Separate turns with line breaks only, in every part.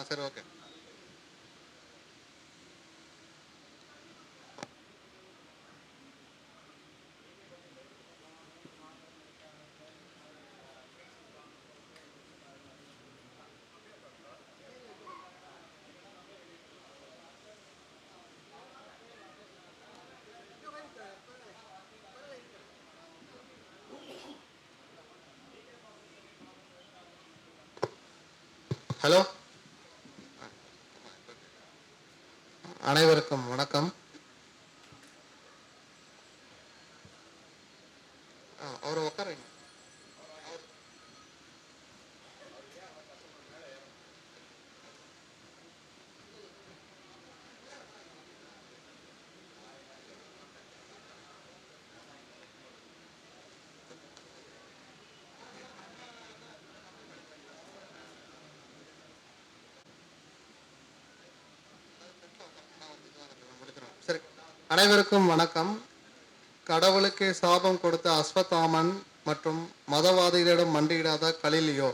சரி, okay. Hello, அனைவருக்கும் வணக்கம். அவர் உட்காருங்க. சரி, அனைவருக்கும் வணக்கம். கடவுளுக்கு சாபம் கொடுத்த அஸ்வத்தாமன் மற்றும் மதவாதிகளிடம் மண்டியிடாத கலீலியோ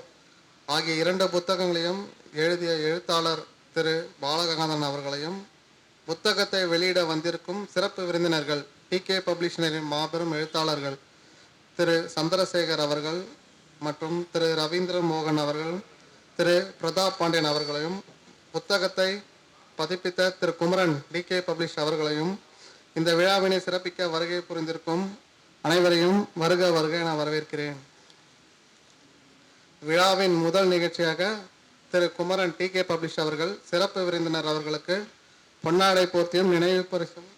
ஆகிய 2 புத்தகங்களையும் எழுதிய எழுத்தாளர் திரு பாலகங்காதரன் அவர்களையும், புத்தகத்தை வெளியிட வந்திருக்கும் சிறப்பு விருந்தினர்கள் டிகே பப்ளிஷனரின் மாபெரும் எழுத்தாளர்கள் திரு சந்திரசேகர் அவர்கள் மற்றும் திரு ரவீந்திர மோகன் அவர்கள், திரு பிரதாப் பாண்டியன் அவர்களையும், புத்தகத்தை பதிப்பித்த திரு குமரன் டிகே பப்ளிஷ் அவர்களையும், இந்த விழாவினை சிறப்பிக்க வருகை புரிந்திருக்கும் அனைவரையும் வருக வருக என வரவேற்கிறேன். விழாவின் முதல் நிகழ்ச்சியாக திரு குமரன் டிகே பப்ளிஷ் அவர்கள் சிறப்பு விருந்தினர் அவர்களுக்கு பொன்னாடை போர்த்தியும் நினைவு பரிசும்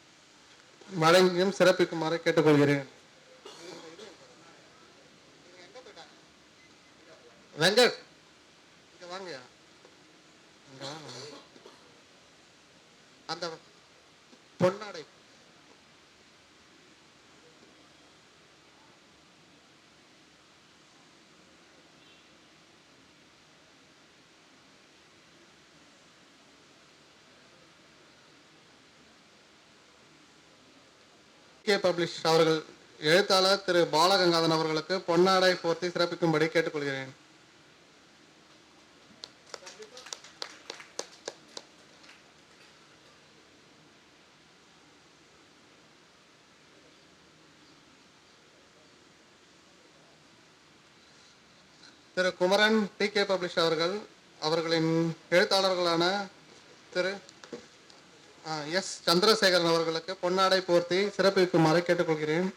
வழங்கியும் சிறப்பிக்குமாறு கேட்டுக்கொள்கிறேன். வெங்கட், இங்க வாங்கயா. அந்த பொன்னாடை பப்ளிஷ் அவர்கள் எழுத்தாளர் திரு பாலகங்காதரன் அவர்களுக்கு பொன்னாடை போர்த்தி சிறப்பிக்கும்படி கேட்டுக்கொள்கிறேன். திரு குமரன் டிகே பப்ளிஷ் அவர்களின் எழுத்தாளர்களான திரு எஸ் சந்திரசேகரன் அவர்களுக்கு பொன்னாடை போர்த்தி சிறப்பிக்குமாறு கேட்டுக்கொள்கிறேன்.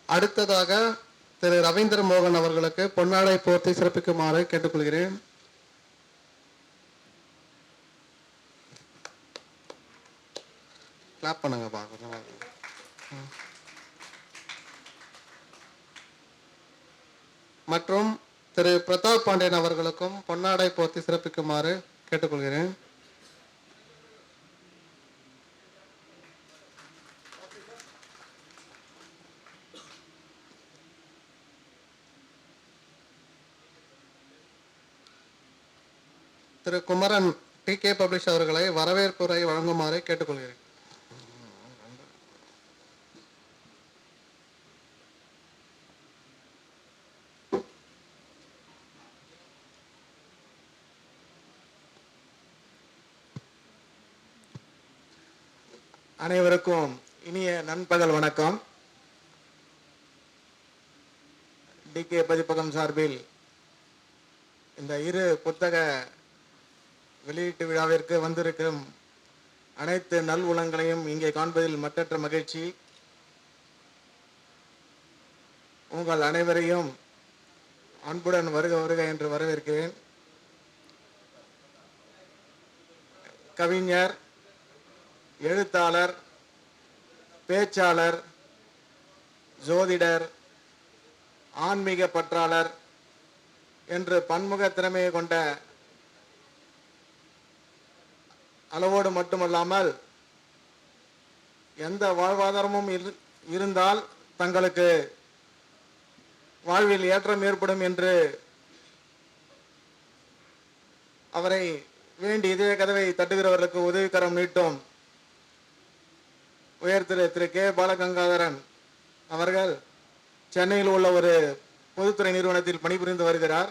அடுத்ததாக திரு ரவீந்திர மோகன் அவர்களுக்கு பொன்னாடை போர்த்தி சிறப்பிக்குமாறு கேட்டுக்கொள்கிறேன். கிளாப் பண்ணுங்க பாக்க. மற்றும் திரு பிரதாப் பாண்டியன் அவர்களுக்கும் பொன்னாடை போர்த்தி சிறப்பிக்குமாறு கேட்டுக்கொள்கிறேன். திரு குமரன் டிகே பப்ளிஷ் அவர்களை வரவேற்புரை வழங்குமாறு கேட்டுக்கொள்கிறேன்.
அனைவருக்கும் இனிய நண்பகல் வணக்கம். டிகே பதிப்பகம் சார்பில் இந்த 2 புத்தக வெளியீட்டு விழாவிற்கு வந்திருக்கும் அனைத்து நல் உலங்களையும் இங்கே காண்பதில் மற்றற்ற மகிழ்ச்சி. உங்கள் அனைவரையும் அன்புடன் வருக வருக என்று வரவேற்கிறேன். கவிஞர், எழுத்தாளர், பேச்சாளர், ஜோதிடர், ஆன்மீக பற்றாளர் என்று பன்முக திறமையை கொண்ட அளவோடு மட்டுமல்லாமல் எந்த வாழ்வாதாரமும் இருந்தால் தங்களுக்கு வாழ்வில் ஏற்றம் ஏற்படும் என்று அவரை வேண்டி இதய கதவை தட்டுகிறவர்களுக்கு உதவிக்கரம் நீட்டும் உயர் திரு கே பாலகங்காதரன் அவர்கள் சென்னையில் உள்ள ஒரு பொதுத்துறை நிறுவனத்தில் பணிபுரிந்து வருகிறார்.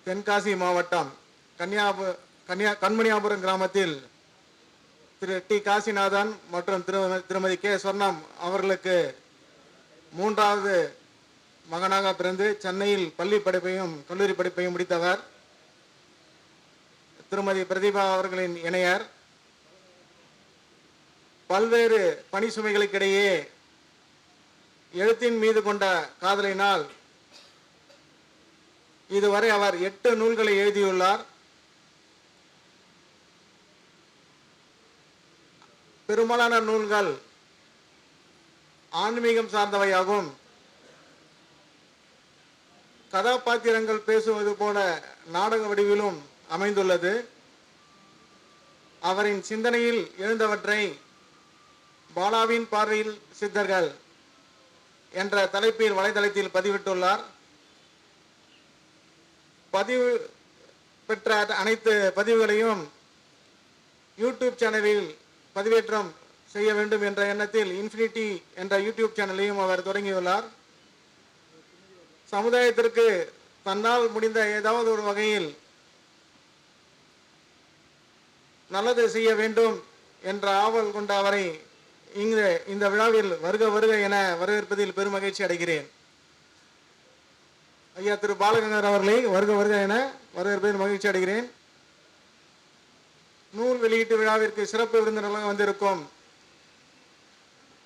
தென்காசி மாவட்டம் கண்மணியாபுரம் கிராமத்தில் திரு டி காசிநாதன் மற்றும் திருமதி கே சொர்ணம் அவர்களுக்கு மூன்றாவது மகனாக பிறந்து சென்னையில் பள்ளி படிப்பையும் கல்லூரி படிப்பையும் முடித்தவர். திருமதி பிரதிபா அவர்களின் இணையர். பல்வேறு பணி சுமைகளுக்கிடையே எழுத்தின் மீது கொண்ட காதலினால் இதுவரை அவர் 8 நூல்களை எழுதியுள்ளார். பெரும்பாலான நூல்கள் ஆன்மீகம் சார்ந்தவையாகும். கதாபாத்திரங்கள் பேசுவது போல நாடக வடிவிலும் அமைந்துள்ளது. அவரின் சிந்தனையில் எழுந்தவற்றை பாலாவின் பார்வையில் சித்தர்கள் என்ற தலைப்பில் வலைதளத்தில் பதிவிட்டுள்ளார். பதிவு பெற்ற அனைத்து பதிவுகளையும் யூடியூப் சேனலில் பதிவேற்றம் செய்ய வேண்டும் என்ற எண்ணத்தில் இன்ஃபினிட்டி என்ற யூடியூப் சேனலையும் அவர் தொடங்கியுள்ளார். சமுதாயத்திற்கு தன்னால் முடிந்த ஏதாவது ஒரு வகையில் நல்லது செய்ய வேண்டும் என்ற ஆவல் கொண்ட அவரை இந்த விழாவில் வருக வருக என வரவேற்பதில் பெருமகிழ்ச்சி அடைகிறேன். ஐயா திரு பாலகங்கர் அவர்களை வருக வருக என வரவேற்பதில் மகிழ்ச்சி அடைகிறேன். நூல் வெளியீட்டு விழாவிற்கு சிறப்பு விருந்தினர்களாக வந்திருக்கும்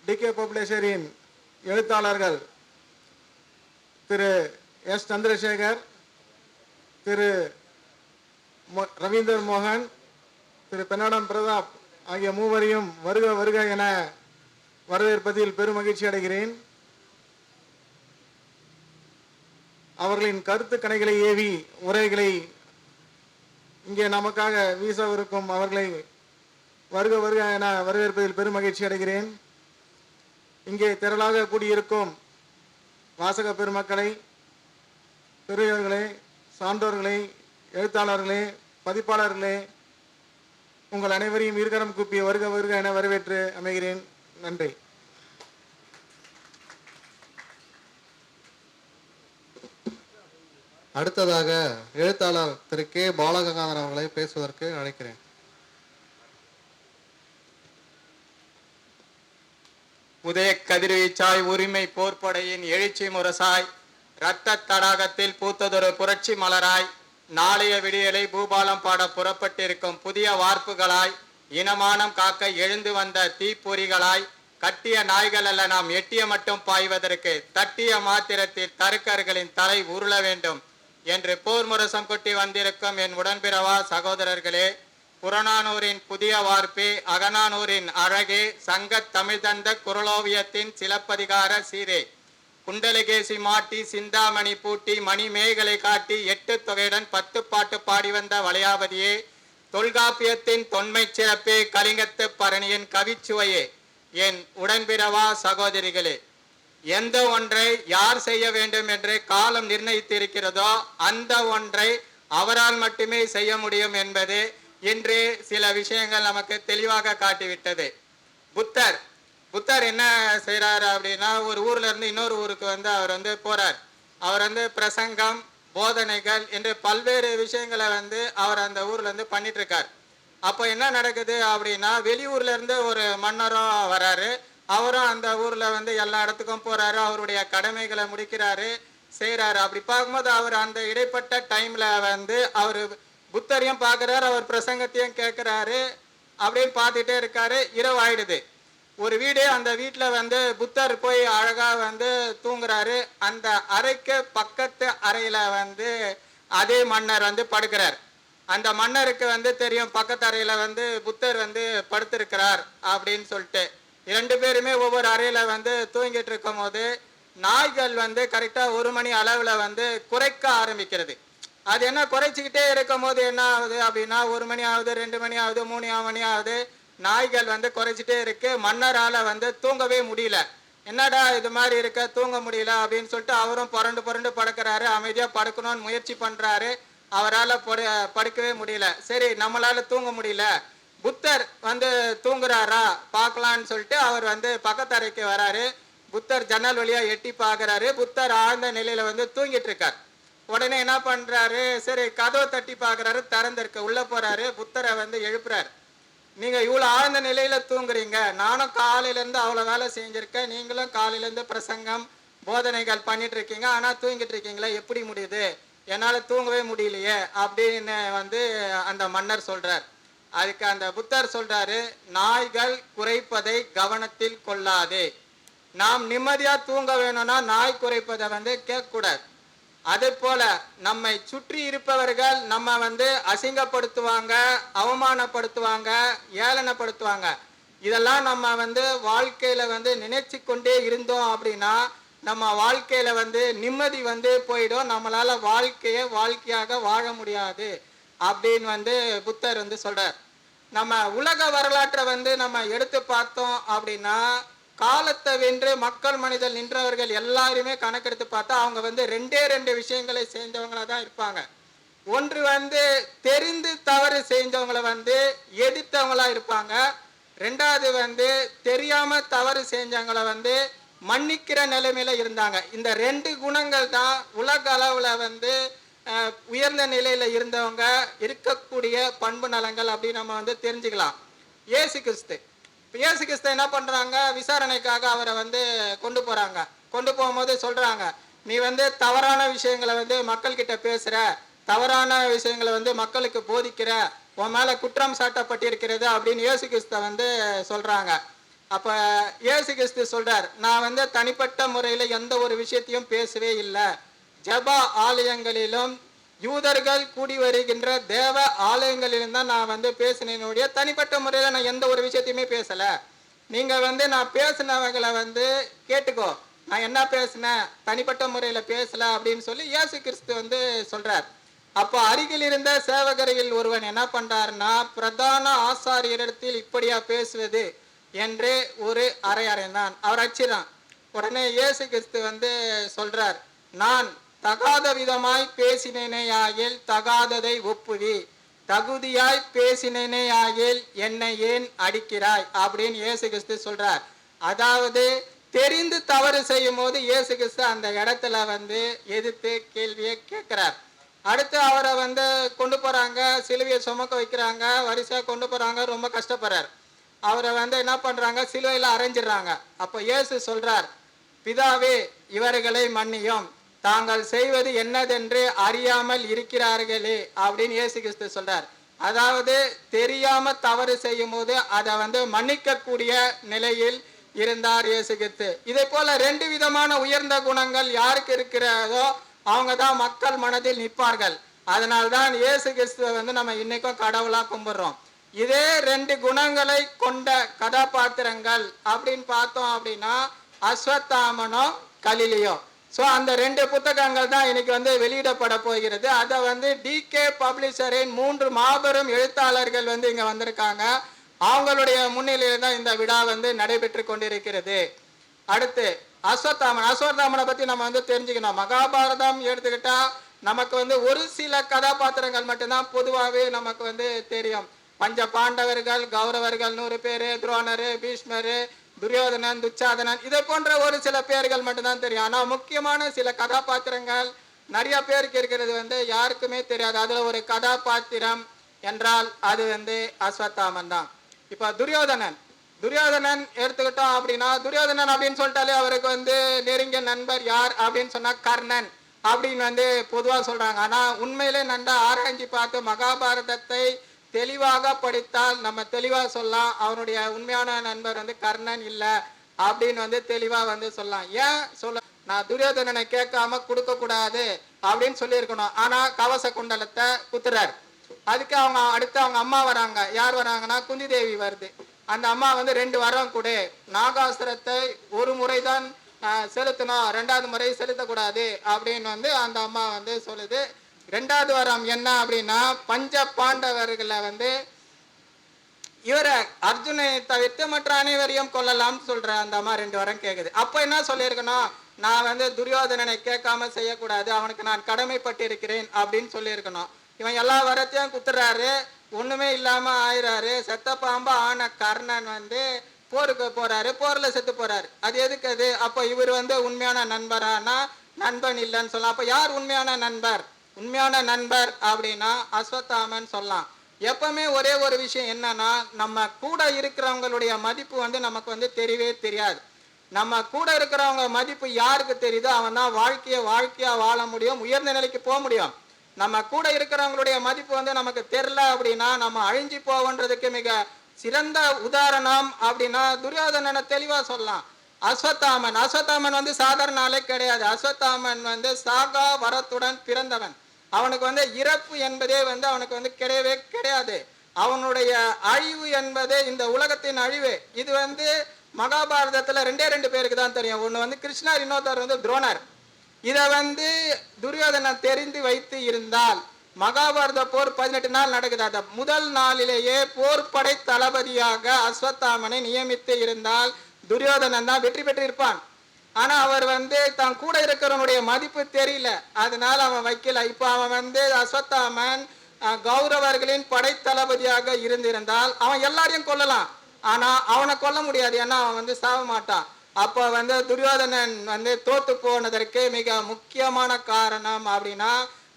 டிகே பப்ளிஷரின் எழுத்தாளர்கள் திரு எஸ் சந்திரசேகர், திரு ரவீந்தர் மோகன், திரு பெண்ணாடம் பிரதாப் ஆகிய மூவரையும் வருக வருக என வரவேற்பதில் பெருமகிழ்ச்சி அடைகிறேன். அவர்களின் கருத்து கணைகளை ஏவி உரைகளை இங்கே நமக்காக வீசவிருக்கும் அவர்களை வருக வருக என வரவேற்பதில் பெருமகிழ்ச்சி அடைகிறேன். இங்கே திரளாக கூடியிருக்கும் வாசக பெருமக்களை, பெரியவர்களே, சான்றோர்களே, எழுத்தாளர்களே, பதிப்பாளர்களே, உங்கள் அனைவரையும் இருகரம் கூப்பி வருக வருக என வரவேற்று அமைகிறேன். நன்றி.
அடுத்ததாக எழுத்தாளர் திரு கே பாலகங்காதரன் அவர்களை பேசுவதற்கு அழைக்கிறேன்.
உதய கதிர்வீச்சாய் உரிமை போர்ப்படையின் எழுச்சி முரசாய் இரத்த தடாகத்தில் பூத்ததொரு புரட்சி மலராய் நாளைய விடியலை பூபாலம் பாட புறப்பட்டிருக்கும் புதிய வார்ப்புகளாய் இனமானம் காக்க எழுந்து வந்த தீப்பொறிகளாய் கட்டிய நாய்கள் அல்ல நாம் எட்டிய மட்டும் பாய்வதற்கு தட்டிய மாத்திரத்தில் தருக்கர்களின் தலை உருள வேண்டும் என்று போர் முரசம் கொட்டி வந்திருக்கும் என் உடன்பிறவா சகோதரர்களே, புறநானூரின் புதிய வார்ப்பே, அகநானூரின் அழகே, சங்கத் தமிழ் தந்த குரலோவியத்தின் சிலப்பதிகார சீரே, குண்டலகேசி மாட்டி சிந்தாமணி பூட்டி மணி மேகலை காட்டி 8 தொகையுடன் 10 பாட்டு பாடி வந்த வளையாபதியே, தொல்காப்பியத்தின் தொன்மை சிறப்பே, கலிங்கத்து பரணியின் கவிச்சுவையே, என் உடன்பிறவா சகோதரிகளே, எந்த ஒன்றை யார் செய்ய வேண்டும் என்று காலம் நிர்ணயித்திருக்கிறதோ அந்த ஒன்றை அவரால் மட்டுமே செய்ய முடியும் என்பது இன்று சில விஷயங்கள் நமக்கு தெளிவாக காட்டிவிட்டது. புத்தர் என்ன செய்யறாரு அப்படின்னா, ஒரு ஊர்ல இருந்து இன்னொரு ஊருக்கு அவர் போறார். அவர் பிரசங்கம், போதனைகள் என்று பல்வேறு விஷயங்களை அவர் அந்த ஊர்ல பண்ணிட்டு இருக்கார். அப்போ என்ன நடக்குது அப்படின்னா, வெளியூர்ல இருந்து ஒரு மன்னரும் வராரு. அவரும் அந்த ஊர்ல எல்லா இடத்துக்கும் போறாரு, அவருடைய கடமைகளை முடிக்கிறாரு, செய்யறாரு. அப்படி பார்க்கும்போது அவர் அந்த இடைப்பட்ட டைம்ல அவர் புத்தரையும் பார்க்கிறாரு, அவர் பிரசங்கத்தையும் கேட்கிறாரு. அப்படின்னு பார்த்துட்டே இருக்காரு. இரவு ஆயிடுது. ஒரு வீடு, அந்த வீட்டுல புத்தர் போய் அழகா தூங்குறாரு. அந்த அறைக்கு பக்கத்து அறையில அதே மன்னர் படுக்கிறார். அந்த மன்னருக்கு தெரியும் பக்கத்து அறையில புத்தர் படுத்திருக்கிறார் அப்படின்னு சொல்லிட்டு. 2 பேருமே ஒவ்வொரு அறையில தூங்கிட்டு இருக்கும் போது நாய்கள் கரெக்டா 1 மணி அளவுல குறைக்க ஆரம்பிக்கிறது. அது என்ன, குறைச்சிக்கிட்டே இருக்கும் போது என்ன ஆகுது அப்படின்னா, 1 மணி ஆகுது, 2 மணி ஆகுது, 3 மணி ஆகுது, நாய்கள் குறைச்சிட்டே இருக்கு. மன்னரால தூங்கவே முடியல. என்னடா இது மாதிரி இருக்க, தூங்க முடியல அப்படின்னு சொல்லிட்டு அவரும் புரண்டு புரண்டு படுக்கிறாரு. அமைதியா படுக்கணும்னு முயற்சி பண்றாரு. அவரால் படுக்கவே முடியல. சரி, நம்மளால தூங்க முடியல, புத்தர் தூங்குறாரா பார்க்கலான்னு சொல்லிட்டு அவர் பக்கத்தறைக்கு வராரு. புத்தர் ஜன்னல் வழியா எட்டி பார்க்கறாரு. புத்தர் ஆழ்ந்த நிலையில தூங்கிட்டு இருக்கார். உடனே என்ன பண்றாரு, சரி கதவை தட்டி பார்க்கறாரு, திறந்திருக்கு. உள்ள போறாரு, புத்தரை வந்து எழுப்புறாரு. நீங்க இவ்வளவு ஆழ்ந்த நிலையில தூங்குறீங்க, நானும் காலையில இருந்து அவ்வளவு வேலை செஞ்சிருக்கேன், நீங்களும் காலையில இருந்து பிரசங்கம் போதனைகள் பண்ணிட்டு இருக்கீங்க, ஆனா தூங்கிட்டு இருக்கீங்களா, எப்படி முடியுது, என்னால தூங்கவே முடியலையே அப்படின்னு வந்து அந்த மன்னர் சொல்றார். அதுக்கு அந்த புத்தர் சொல்றாரு, நாய்கள் குறைப்பதை கவனத்தில் கொள்ளாதே. நாம் நிம்மதியா தூங்க வேணும்னா நாய் குறைப்பதை வந்து கேட்க கூடாது. அதே போல நம்மை சுற்றி இருப்பவர்கள் நம்ம வந்து அசிங்கப்படுத்துவாங்க, அவமானப்படுத்துவாங்க, ஏளனப்படுத்துவாங்க. இதெல்லாம் நம்ம வந்து வாழ்க்கையில வந்து நினைச்சு கொண்டே இருந்தோம் அப்படின்னா நம்ம வாழ்க்கையில வந்து நிம்மதி வந்து போயிடும், நம்மளால வாழ்க்கையாக வாழ முடியாது அப்படின்னு வந்து புத்தர் வந்து சொல்றார். நம்ம உலக வரலாற்றை வந்து நம்ம எடுத்து பார்த்தோம் அப்படின்னா காலத்தை வென்று மக்கள் மனிதர் நின்றவர்கள் எல்லாருமே கணக்கெடுத்து பார்த்தா அவங்க வந்து ரெண்டு விஷயங்களை செஞ்சவங்களா தான் இருப்பாங்க. ஒன்று வந்து தெரிந்து தவறு செஞ்சவங்களை வந்து எதிர்த்தவங்களா இருப்பாங்க. ரெண்டாவது வந்து தெரியாம தவறு செஞ்சவங்களை வந்து மன்னிக்கிற நிலைமையில இருந்தாங்க. இந்த 2 குணங்கள் தான் உலக அளவுல வந்து உயர்ந்த நிலையில இருந்தவங்க இருக்கக்கூடிய பண்பு நலங்கள் அப்படின்னு நம்ம வந்து தெரிஞ்சுக்கலாம். இயேசு கிறிஸ்து என்ன பண்றாங்க, விசாரணைக்காக அவரை வந்து கொண்டு போறாங்க. கொண்டு போகும்போது சொல்றாங்க, நீ வந்து தவறான விஷயங்களை வந்து மக்கள் கிட்ட பேசுற, தவறான விஷயங்களை வந்து மக்களுக்கு போதிக்கிற, உன் மேல குற்றம் சாட்டப்பட்டிருக்கிறது அப்படின்னு இயேசு கிறிஸ்து வந்து சொல்றாங்க. அப்ப இயேசு கிறிஸ்து சொல்றார், நான் வந்து தனிப்பட்ட முறையில எந்த ஒரு விஷயத்தையும் பேசவே இல்லை. ஜெப ஆலயங்களிலும் யூதர்கள் கூடி வருகின்ற தேவ ஆலயங்களிலும் தான் நான் வந்து பேசினேனுடைய தனிப்பட்ட முறையில நான் எந்த ஒரு விஷயத்தையுமே பேசல. நீங்க வந்து நான் பேசினவங்களை வந்து கேட்டுக்கோ, நான் என்ன பேசினேன், தனிப்பட்ட முறையில பேசல அப்படின்னு சொல்லி இயேசு கிறிஸ்து வந்து சொல்றார். அப்போ அருகில் இருந்த சேவகரில் ஒருவன் என்ன பண்றாருன்னா, பிரதான ஆசாரியரிடத்தில் இப்படியா பேசுவது என்று ஒரு அறையறைந்தான். அவர் அச்சிறான். உடனே இயேசு கிறிஸ்து வந்து சொல்றார், நான் தகாத விதமாய் பேசினேனேயாகில் தகாததை ஒப்புவி, தகுதியாய் பேசினேனேயாகில் என்னை ஏன் அடிக்கிறாய் அப்படின்னு இயேசு கிறிஸ்து சொல்றார். அதாவது தெரிந்து தவறு செய்யும் போது இயேசு கிறிஸ்து அந்த இடத்துல வந்து எதிர்த்து கேள்வியை கேட்கிறார். அடுத்து அவரை வந்து கொண்டு போறாங்க, சிலுவையை சுமக்க வைக்கிறாங்க, வரிசையா கொண்டு போறாங்க, ரொம்ப கஷ்டப்படுறார். அவரை வந்து என்ன பண்றாங்க, சிலுவையில அரைஞ்சிடுறாங்க. அப்போ இயேசு சொல்றார், பிதாவே இவர்களை மன்னியும், தாங்கள் செய்வது என்னதென்று அறியாமல் இருக்கிறார்களே அப்படின்னு இயேசு கிறிஸ்து சொல்றார். அதாவது தெரியாம தவறு செய்யும் போது அதை வந்து மன்னிக்க கூடிய நிலையில் இருந்தார் இயேசு கிறிஸ்து. இதே போல 2 விதமான உயர்ந்த குணங்கள் யாருக்கு இருக்கிறதோ அவங்க தான் மக்கள் மனதில் நிற்பார்கள். அதனால்தான் இயேசு கிறிஸ்துவை வந்து நம்ம இன்னைக்கும் கடவுளா கும்பிடுறோம். இதே 2 குணங்களை கொண்ட கதாபாத்திரங்கள் அப்படின்னு பார்த்தோம் அப்படின்னா அஸ்வத்தாமனும் கலிலியோ. ஸோ அந்த 2 புத்தகங்கள் தான் இன்னைக்கு வந்து வெளியிடப்பட போகிறது. அதை வந்து டிகே பப்ளிஷரின் 3 மாபெரும் எழுத்தாளர்கள் வந்து இங்க வந்திருக்காங்க. அவங்களுடைய முன்னிலையில் தான் இந்த விழா வந்து நடைபெற்று கொண்டிருக்கிறது. அடுத்து அஸ்வத்தாமனை பத்தி நம்ம வந்து தெரிஞ்சுக்கணும். மகாபாரதம் எடுத்துக்கிட்டா நமக்கு வந்து ஒரு சில கதாபாத்திரங்கள் மட்டும்தான் பொதுவாகவே நமக்கு வந்து தெரியும். பஞ்ச பாண்டவர்கள், கௌரவர்கள் 100 பேரு, துரோணரு, பீஷ்மரு, துரியோதனன், துச்சாதனன், இதை போன்ற ஒரு சில பேர்கள் மட்டும்தான் தெரியும். ஆனா முக்கியமான சில கதாபாத்திரங்கள் நிறைய பேருக்கு இருக்கிறது வந்து யாருக்குமே தெரியாது. அதுல ஒரு கதாபாத்திரம் என்றால் அது வந்து அஸ்வத்தாமன் தான். இப்ப துரியோதனன் எடுத்துக்கிட்டோம் அப்படின்னா, துரியோதனன் அப்படின்னு சொல்லிட்டாலே அவருக்கு வந்து நெருங்கிய நண்பர் யார் அப்படின்னு சொன்னா கர்ணன் அப்படின்னு வந்து பொதுவா சொல்றாங்க. ஆனா உண்மையிலே நன்றா ஆராய்ச்சி பார்த்து மகாபாரதத்தை தெளிவாக படித்தால் நம்ம தெளிவா சொல்லலாம், அவனுடைய உண்மையான நண்பர் வந்து கர்ணன் இல்ல அப்படின்னு வந்து தெளிவா வந்து சொல்லலாம். ஏன் சொல்ல, நான் துரியோதனனை கேட்காம கொடுக்க கூடாது அப்படின்னு சொல்லி இருக்கணும். ஆனா கவச குண்டலத்தை குத்துறாரு. அதுக்கு அடுத்து அவங்க அம்மா வராங்க. யார் வராங்கன்னா குந்தி தேவி வருது. அந்த அம்மா வந்து 2 வரம் கொடு, நாகாசுரத்தை ஒரு முறை தான் செலுத்தணும், 2வது முறை செலுத்தக்கூடாது அப்படின்னு வந்து அந்த அம்மா வந்து சொல்லுது. 2வது வரம் என்ன அப்படின்னா, பஞ்ச பாண்டவர்களை வந்து இவரை அர்ஜுனை தவிர்த்து மற்ற அனைவரையும் கொள்ளலாம்னு சொல்ற அந்த அம்மா 2 வரம் கேக்குது. அப்ப என்ன சொல்லியிருக்கணும், நான் வந்து துரியோதனனை கேட்காம செய்யக்கூடாது, அவனுக்கு நான் கடமைப்பட்டு இருக்கிறேன் அப்படின்னு சொல்லியிருக்கணும். இவன் எல்லா வரத்தையும் குத்துறாரு, ஒண்ணுமே இல்லாம ஆயிராரு. செத்த பாம்பா ஆன கர்ணன் வந்து போருக்கு போறாரு, போர்ல செத்து போறாரு. அது எதுக்கு அது? அப்போ இவர் வந்து உண்மையான நண்பரானா நண்பன் இல்லைன்னு சொல்லலாம். அப்ப யார் உண்மையான நண்பர்? உண்மையான நண்பர் அப்படின்னா அஸ்வத்தாமன் சொல்லலாம். எப்பவுமே ஒரே ஒரு விஷயம் என்னன்னா, நம்ம கூட இருக்கிறவங்களுடைய மதிப்பு வந்து நமக்கு வந்து தெரியவே தெரியாது. நம்ம கூட இருக்கிறவங்க மதிப்பு யாருக்கு தெரியுதோ அவன் தான் வாழ்க்கையா வாழ முடியும், உயர்ந்த நிலைக்கு போக முடியும். நம்ம கூட இருக்கிறவங்களுடைய மதிப்பு வந்து நமக்கு தெரியல அப்படின்னா நம்ம அழிஞ்சு போவோன்றதுக்கு மிக சிறந்த உதாரணம் அப்படின்னா துரியோதனனை தெளிவா சொல்லலாம். அஸ்வத்தாமன் வந்து சாதாரண ஆளே கிடையாது. அஸ்வத்தாமன் வந்து சாகா வரத்துடன் பிறந்தவன். அவனுக்கு வந்து இறப்பு என்பதே வந்து அவனுக்கு வந்து கிடையவே கிடையாது. அவனுடைய அழிவு என்பது இந்த உலகத்தின் அழிவு. இது வந்து மகாபாரதத்துல ரெண்டு பேருக்கு தான் தெரியும். ஒண்ணு வந்து கிருஷ்ணர், இன்னொருத்தர் வந்து துரோணர். இத வந்து துரியோதனன் தெரிந்து வைத்து இருந்தால் மகாபாரத போர் 18 நாள் நடக்குது. அந்த முதல் நாளிலேயே போர்படை தளபதியாக அஸ்வத்தாமனை நியமித்து இருந்தால் துரியோதனன் தான் வெற்றி பெற்று இருப்பான். ஆனா அவர் வந்து தான் கூட இருக்கிறவனுடைய மதிப்பு தெரியல, அதனால அவன் வைக்கல. இப்ப அவன் வந்து அஸ்வத்தாமன் கௌரவர்களின் படை தளபதியாக இருந்திருந்தால் அவன் எல்லாரையும் கொல்லலாம், ஆனா அவனை கொல்ல முடியாது, ஏன்னா அவன் வந்து சாக மாட்டான். அப்ப வந்து துரியோதனன் வந்து தோத்து போனதற்கு மிக முக்கியமான காரணம் அப்படின்னா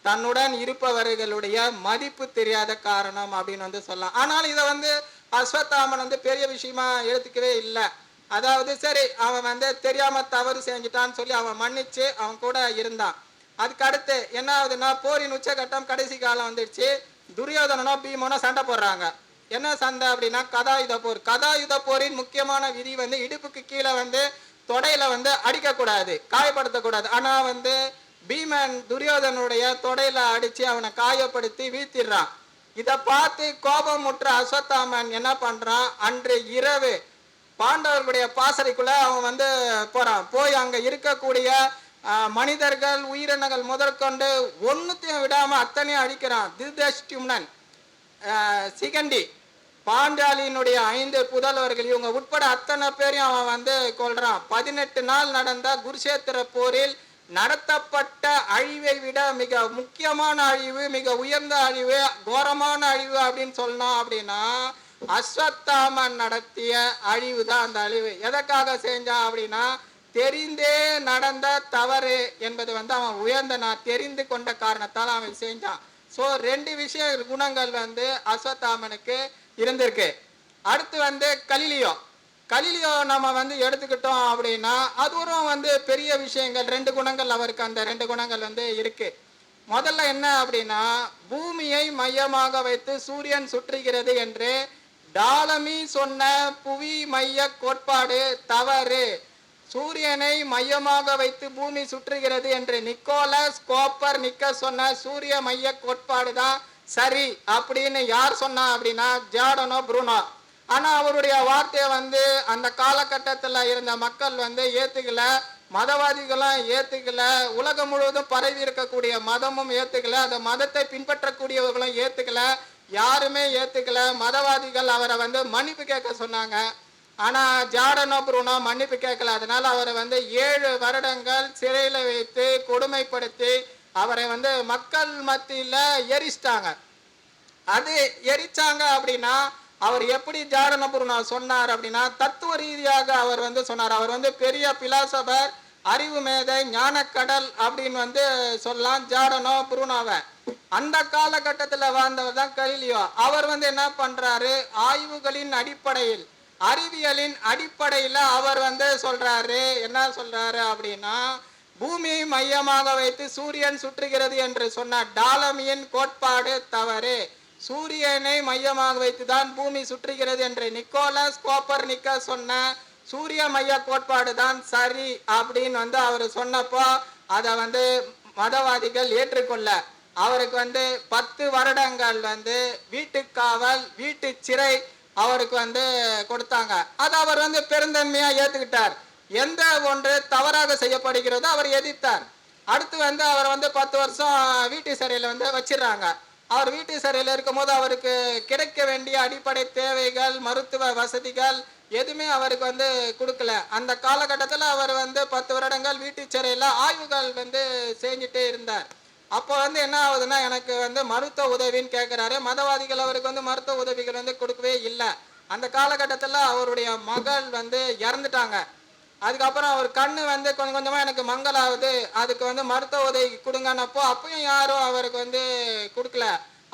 தன்னுடன் இருப்பவர்களுடைய மதிப்பு தெரியாத காரணம் அப்படின்னு வந்து சொல்லலாம். ஆனால் இதை வந்து அஸ்வத்தாமன் வந்து பெரிய விஷயமா எடுத்துக்கவே இல்லை. அதாவது சரி அவன் வந்து தெரியாம தவறு செஞ்சுட்டான்னு சொல்லி அவன் மன்னிச்சு அவன் கூட இருந்தான். அதுக்கு அடுத்து என்ன ஆகுதுன்னா, போரின் உச்சகட்டம் கடைசி காலம் வந்துடுச்சு. துரியோதனனோ பீமனோ சண்டை போடுறாங்க. என்ன சண்டை அப்படின்னா கதாயுத போர். கதாயுத போரின் முக்கியமான விதி வந்து இடுப்புக்கு கீழே வந்து தொடையில வந்து அடிக்கக்கூடாது, காயப்படுத்தக்கூடாது. ஆனா வந்து பீமன் துரியோதனுடைய தொடையில அடிச்சு அவனை காயப்படுத்தி வீழ்த்திடுறான். இதை பார்த்து கோபம் முற்ற அஸ்வத்தாமன் என்ன பண்றான், அன்று இரவு பாண்டவர்களுடைய பாசறைக்குள்ள அவன் வந்து போறான். போய் அங்க இருக்கக்கூடிய மனிதர்கள் உயிரினங்கள் முதற்கொண்டு ஒன்னுத்தையும் விடாம அத்தனையும் அழிக்கிறான். திருதஷ்டியும்னன், சிகண்டி, பாண்டாளியினுடைய 5 புதல்வர்கள் இவங்க உட்பட அத்தனை பேரையும் அவன் வந்து கொல்றான். 18 நாள் நடந்த குருஷேத்திர போரில் நடத்தப்பட்ட அழிவை விட மிக முக்கியமான அழிவு, மிக உயர்ந்த அழிவு, கோரமான அழிவு அப்படின்னு சொன்னோம் அப்படின்னா அஸ்வத்தாமன் நடத்திய அழிவு தான் அந்த அழிவு. எதற்காக செஞ்சான் அப்படின்னா தெரிந்தே நடந்த தவறு என்பது வந்து அவன் உயர்ந்த நான் தெரிந்து கொண்ட காரணத்தால் அவன் செஞ்சான். ஸோ 2 விஷய குணங்கள் வந்து அஸ்வத்தாமனுக்கு இருந்திருக்கு. அடுத்து வந்து கலிலியோ நம்ம வந்து எடுத்துக்கிட்டோம் அப்படின்னா அதுவும் வந்து பெரிய விஷயங்கள். 2 குணங்கள் அவருக்கு, அந்த 2 குணங்கள் வந்து இருக்கு. முதல்ல என்ன அப்படின்னா, பூமியை மையமாக வைத்து சூரியன் சுற்றுகிறது என்று டாலமி சொன்ன புவி மைய கோட்பாடு தவறு. சூரியனை மையமாக வைத்து பூமி சுற்றுகிறது என்று நிக்கோலஸ் கோப்பர்னிக்கஸ் சொன்ன சூரிய மைய கோட்பாடு தான் சரி அப்படின்னு யார் சொன்னா அப்படின்னா ஜார்டனோ ப்ரூனோ. ஆனா அவருடைய வார்த்தையை வந்து அந்த காலகட்டத்தில் இருந்த மக்கள் வந்து ஏத்துக்கல, மதவாதிகளும் ஏத்துக்கல, உலகம் முழுவதும் பரவி இருக்கக்கூடிய மதமும் ஏத்துக்கல, அந்த மதத்தை பின்பற்றக்கூடியவர்களும் ஏத்துக்கல, யாருமே ஏத்துக்கல. மதவாதிகள் அவரை வந்து மன்னிப்பு கேட்க சொன்னாங்க. ஆனா ஜார்டனோ ப்ரூனோ மன்னிப்பு கேட்கல. அதனால அவரை வந்து 7 வருடங்கள் சிறையில வைத்து கொடுமைப்படுத்தி அவரை வந்து மக்கள் மத்தியில எரிச்சிட்டாங்க. அது எரிச்சாங்க அப்படின்னா அவர் எப்படி ஜார்டனோ ப்ரூனோ சொன்னார் அப்படின்னா தத்துவ ரீதியாக அவர் வந்து சொன்னார். அவர் வந்து பெரிய பிலாசபர், அறிவு மேதை, ஞானக்கடல் அப்படின்னு வந்து சொல்லலாம் ஜார்டனோ ப்ரூனோவை. அந்த காலகட்டத்தில் வாழ்ந்தவர் தான் கலிலியோ. அவர் வந்து என்ன பண்றாரு, ஆய்வுகளின் அடிப்படையில், அறிவியலின் அடிப்படையில் அவர் வந்து சொல்றாரு. என்ன சொல்றாரு அப்படின்னா, பூமியை மையமாக வைத்து சூரியன் சுற்றுகிறது என்று சொன்ன டாலமியின் கோட்பாடு தவறு. சூரியனை மையமாக வைத்துதான் பூமி சுற்றுகிறது என்று நிக்கோலஸ் கோப்பர்னிக்கஸ் சொன்ன சூரிய மைய கோட்பாடு தான் சரி அப்படின்னு வந்து அவர் சொன்னப்போ அதை வந்து மதவாதிகள் ஏற்றுக்கொள்ள அவருக்கு வந்து 10 வருடங்கள் வந்து வீட்டுக்காவல், வீட்டு சிறை அவருக்கு வந்து கொடுத்தாங்க. அது அவர் வந்து பெருந்தன்மையா ஏத்துக்கிட்டார். எந்த ஒன்று தவறாக செய்யப்படுகிறதோ அவர் எதிர்த்தார். அடுத்து வந்து அவர் வந்து 10 வருஷம் வீட்டு சிறையில வந்து வச்சிடறாங்க. அவர் வீட்டு சிறையில் இருக்கும் போது அவருக்கு கிடைக்க வேண்டிய அடிப்படை தேவைகள், மருத்துவ வசதிகள் எதுவுமே அவருக்கு வந்து கொடுக்கல. அந்த காலகட்டத்தில் அவர் வந்து 10 வருடங்கள் வீட்டு சிறையில் ஆய்வுகள் வந்து செஞ்சுட்டே இருந்தார். அப்போ வந்து என்ன ஆகுதுன்னா, எனக்கு வந்து மருத்துவ உதவின்னு கேட்குறாரு. மதவாதிகள் அவருக்கு வந்து மருத்துவ உதவிகள் வந்து கொடுக்கவே இல்லை. அந்த காலகட்டத்தில் அவருடைய மகள் வந்து இறந்துட்டாங்க. அதுக்கப்புறம் அவர் கண்ணு வந்து கொஞ்சம் கொஞ்சமாக எனக்கு மங்கலாகுது, அதுக்கு வந்து மருத்துவ உதவி கொடுங்கன்னப்போ அப்பயும் யாரும் அவருக்கு வந்து கொடுக்கல.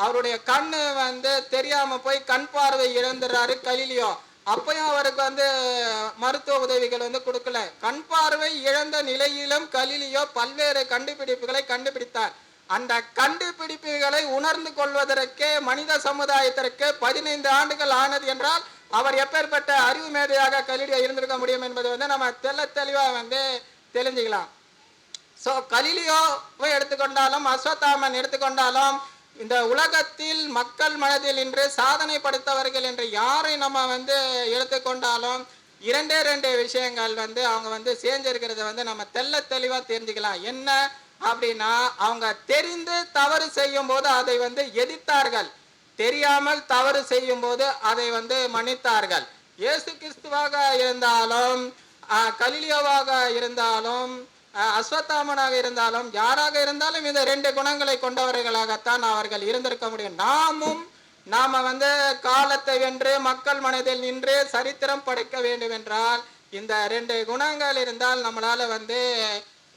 அவருடைய கண்ணு வந்து தெரியாம போய் கண் பார்வை இழந்துடுறாரு கலீலியோ. அப்பயும் அவருக்கு வந்து மருத்துவ உதவிகள் வந்து கொடுக்கல. கண் பார்வை இழந்த நிலையிலும் கலீலியோ பல்வேறு கண்டுபிடிப்புகளை கண்டுபிடித்தார். அந்த கண்டுபிடிப்புகளை உணர்ந்து கொள்வதற்கே மனித சமுதாயத்திற்கு 15 ஆண்டுகள் ஆனது என்றால் அவர் எப்பேற்பட்ட அறிவு மேதையாக கலீலியோ இருந்திருக்க முடியும் என்பது வந்து நம்ம தெளிவா வந்து தெரிஞ்சுக்கலாம். ஸோ கலீலியோவை எடுத்துக்கொண்டாலும் அஸ்வத்தாமன் எடுத்துக்கொண்டாலும் இந்த உலகத்தில் மக்கள் மனதில் இன்று சாதனை படுத்தவர்கள் என்று யாரை நம்ம வந்து எடுத்துக்கொண்டாலும் இரண்டே விஷயங்கள் வந்து அவங்க வந்து செஞ்சிருக்கிறத வந்து நம்ம தெளிவா தெரிஞ்சுக்கலாம். என்ன அப்படின்னா, அவங்க தெரிந்து தவறு செய்யும் போது அதை வந்து எதிர்த்தார்கள், தெரியாமல் தவறு செய்யும் போது அதை வந்து மன்னித்தார்கள். இயேசு கிறிஸ்துவாக இருந்தாலும் கலீலியோவாக இருந்தாலும் அஸ்வத்தாமனாக இருந்தாலும் யாராக இருந்தாலும் இந்த 2 குணங்களை கொண்டவர்களாகத்தான் அவர்கள் இருந்திருக்க முடியும். நாம வந்து காலத்தை வென்று மக்கள் மனதில் நின்று சரித்திரம் படைக்க வேண்டும் என்றால் இந்த 2 குணங்கள் இருந்தால் நம்மளால வந்து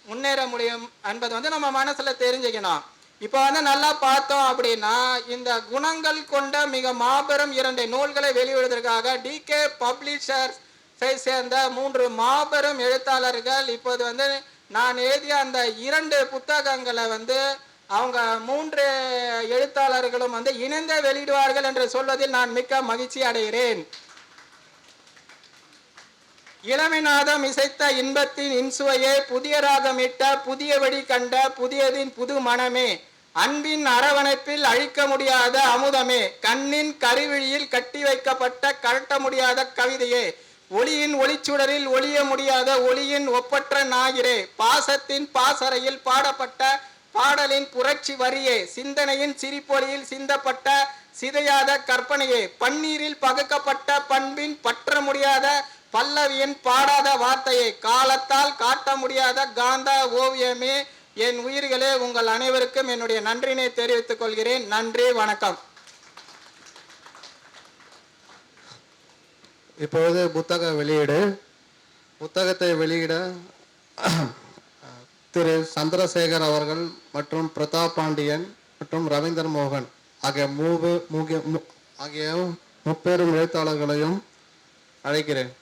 முன்னேற முடியும் என்பது வந்து நம்ம மனசுல தெரிஞ்சுக்கணும். இப்போ வந்து நல்லா பார்த்தோம் அப்படின்னா, இந்த குணங்கள் கொண்ட மிக மாபெரும் 2 நூல்களை வெளியிடுவதற்காக DK பப்ளிஷர்ஸ் சேர்ந்த 3 மாபெரும் எழுத்தாளர்கள் இப்போது வந்து நான் எழுதிய அந்த 2 புத்தகங்களை வந்து அவங்க 3 எழுத்தாளர்களும் வந்து இணைந்தே வெளியிடுவார்கள் என்று சொல்வதில் நான் மிக்க மகிழ்ச்சி அடைகிறேன். இளமைநாதம் இசைத்த இன்பத்தின் இன்சுவையே, புதிய ராகமிட்ட புதிய வழி கண்ட புதியதின் புது மனமே, அன்பின் அரவணைப்பில் அழிக்க முடியாத அமுதமே, கண்ணின் கருவிழியில் கட்டி வைக்கப்பட்ட கழட்ட முடியாத கவிதையே, ஒளியின் ஒளிச்சுடரில் ஒளிய முடியாத ஒளியின் ஒப்பற்ற ஞாயிறே, பாசத்தின் பாசறையில் பாடப்பட்ட பாடலின் புரட்சி வரியே, சிந்தனையின் சிரிப்பொலியில் சிந்தப்பட்ட சிதையாத கற்பனையே, பன்னீரில் பகுக்கப்பட்ட பண்பின் பற்ற முடியாத பல்லவியின் பாடாத வார்த்தையை, காலத்தால் காட்ட முடியாத காந்த ஓவியமே, என் உயிர்களே, உங்கள் அனைவருக்கும் என்னுடைய நன்றினை தெரிவித்துக் கொள்கிறேன். நன்றி, வணக்கம்.
இப்பொழுது புத்தகத்தை வெளியிட திரு சந்திரசேகர் அவர்கள் மற்றும் பிரதாப் பாண்டியன் மற்றும் ரவீந்தர் மோகன் ஆகிய முப்பெரும் எழுத்தாளர்களையும் அழைக்கிறேன்.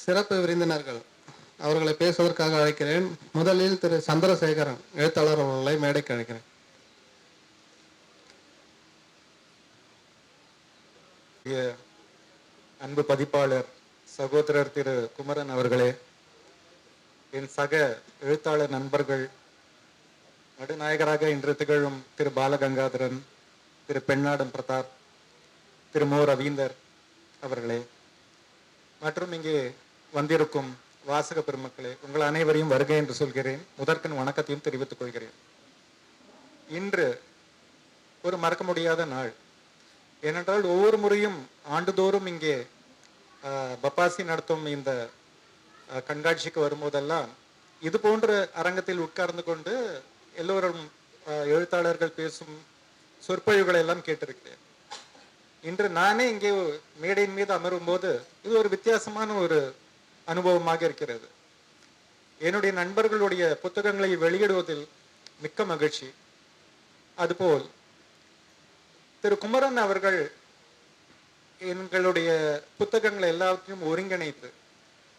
சிறப்பு விருந்தினர்கள் அவர்களை பேசுவதற்காக அழைக்கிறேன். முதலில் திரு சந்திரசேகரன் எழுத்தாளர் அவர்களை மேடைக்கு அழைக்கிறேன்.
அன்பு பதிப்பாளர் சகோதரர் திரு குமரன் அவர்களே, என் சக எழுத்தாளர் நண்பர்கள், நடுநாயகராக இன்று திகழும் திரு பாலகங்காதரன், திரு பெண்ணாடம் பிரதாப், திரு மோ ரவீந்தர் அவர்களே, மற்றும் இங்கே வந்திருக்கும் வாசக பெருமக்களே, உங்கள் அனைவரையும் வருகை என்று சொல்கிறேன். முதற்கண் வணக்கத்தையும் தெரிவித்துக் கொள்கிறேன். இன்று ஒரு மறக்க முடியாத நாள். ஏனென்றால் ஒவ்வொரு முறையும் ஆண்டுதோறும் இங்கே பப்பாசி நடத்தும் இந்த கண்காட்சிக்கு வரும்போதெல்லாம் இது போன்ற அரங்கத்தில் உட்கார்ந்து கொண்டு எல்லோரும் எழுத்தாளர்கள் பேசும் சொற்பொழிவுகளை எல்லாம் கேட்டிருக்கிறேன். இன்று நானே இங்கே மேடையின் மீது அமரும் போது இது ஒரு வித்தியாசமான ஒரு அனுபவமாக இருக்கிறது. என்னுடைய நண்பர்களுடைய புத்தகங்களை வெளியிடுவதில் மிக்க மகிழ்ச்சி. அதுபோல் திரு குமரன் அவர்கள் எங்களுடைய புத்தகங்களை எல்லாவற்றையும் ஒருங்கிணைத்து